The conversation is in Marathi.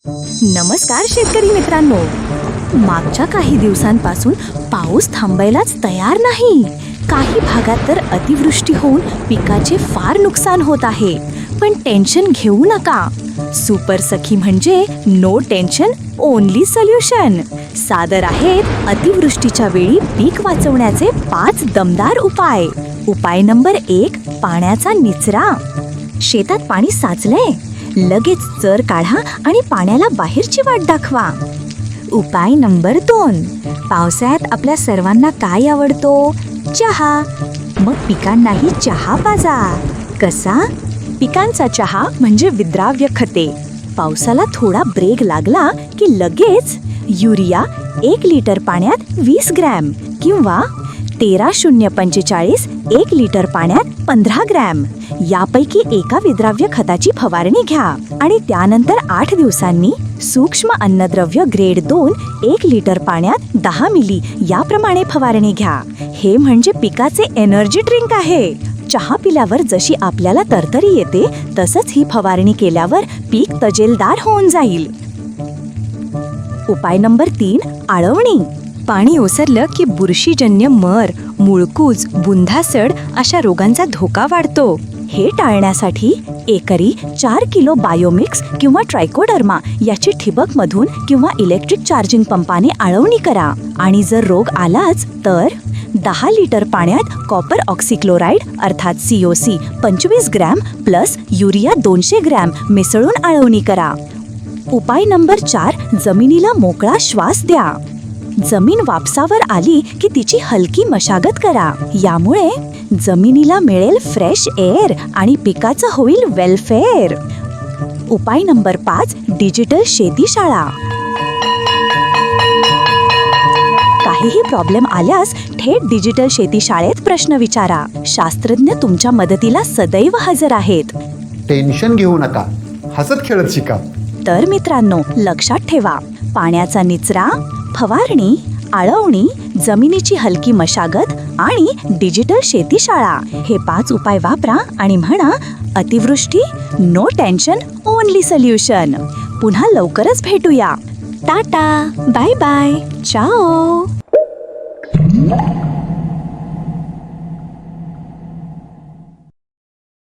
नमस्कार शेतकरी मित्रांनो. मागच्या काही दिवसांपासून पाऊस थांबायलाच तयार नाही. काही भागात तर अतिवृष्टी होऊन पिकाचे फार नुकसान होत आहे. पण टेन्शन घेऊ नका. सुपर सखी म्हणजे नो टेन्शन ओनली सोल्युशन. सादर आहेत अतिवृष्टीच्या वेळी पीक वाचवण्याचे 5 दमदार उपाय. उपाय नंबर 1, पाण्याचा निचरा. शेतात पाणी साचलंय, लगेच चर काढा आणि पाण्याला बाहेरची वाट दाखवा. उपाय नंबर 2, पावसाळ्यात आपल्या सर्वांना काय आवडतो? चहा. मग पिकांनाही चहा पाजा. कसा? पिकांचा चहा म्हणजे विद्राव्य खते. पावसाला थोडा ब्रेक लागला की लगेच युरिया 1 लिटर पाण्यात 20 ग्रॅम किंवा 13-0-45 1 लिटर पाण्यात 15 ग्रॅम यापैकी एका विद्राव्य खताची फवारणी घ्या. आणि त्यानंतर 8 दिवसांनी सूक्ष्म अन्नद्रव्य ग्रेड 2 1 लिटर पाण्यात 10 मिली याप्रमाणे फवारणी घ्या. हे म्हणजे पिकाचे एनर्जी ड्रिंक आहे. चहा पिल्यावर जशी आपल्याला तरतरी येते तसंच ही फवारणी केल्यावर पीक तजेलदार होऊन जाईल. उपाय नंबर 3, आळवणी. पाणी ओसरलं की बुरशीजन्य मर, मुळकूज, बुंधासड अशा रोगांचा धोका वाढतो. हे टाळण्यासाठी एकरी 4 किलो बायोमिक्स किंवा ट्रायकोडर्मा याची ठिबकमधून किंवा इलेक्ट्रिक चार्जिंग पंपाने आळवणी करा. आणि जर रोग आलाच तर 10 लिटर पाण्यात कॉपर ऑक्सिक्लोराइड अर्थात COC 25 gram plus urea 200 gram मिसळून आळवणी करा. उपाय नंबर 4, जमिनीला मोकळा श्वास द्या. जमीन वापसावर आली की तिची हलकी मशागत करा. यामुळे जमिनीला मिळेल फ्रेश एअर आणि पिकाचं होईल वेलफेअर. उपाय नंबर 5, डिजिटल शेतीशाळा. काहीही प्रॉब्लेम आल्यास थेट डिजिटल शेतीशाळेत प्रश्न विचारा. शास्त्रज्ञ तुमच्या मदतीला सदैव हजर आहेत. टेन्शन घेऊ नका, हसत खेळत शिका. तर मित्रांनो, लक्षात ठेवा, पाण्याचा निचरा, फवारणी, आळवणी, जमिनीची हलकी मशागत आणि डिजिटल शेतीशाळा हे 5 उपाय वापरा आणि म्हणा, अतिवृष्टी नो टेन्शन ओनली सोल्युशन. पुन्हा लवकरच भेटूया. टाटा, बाय बाय, चाओ.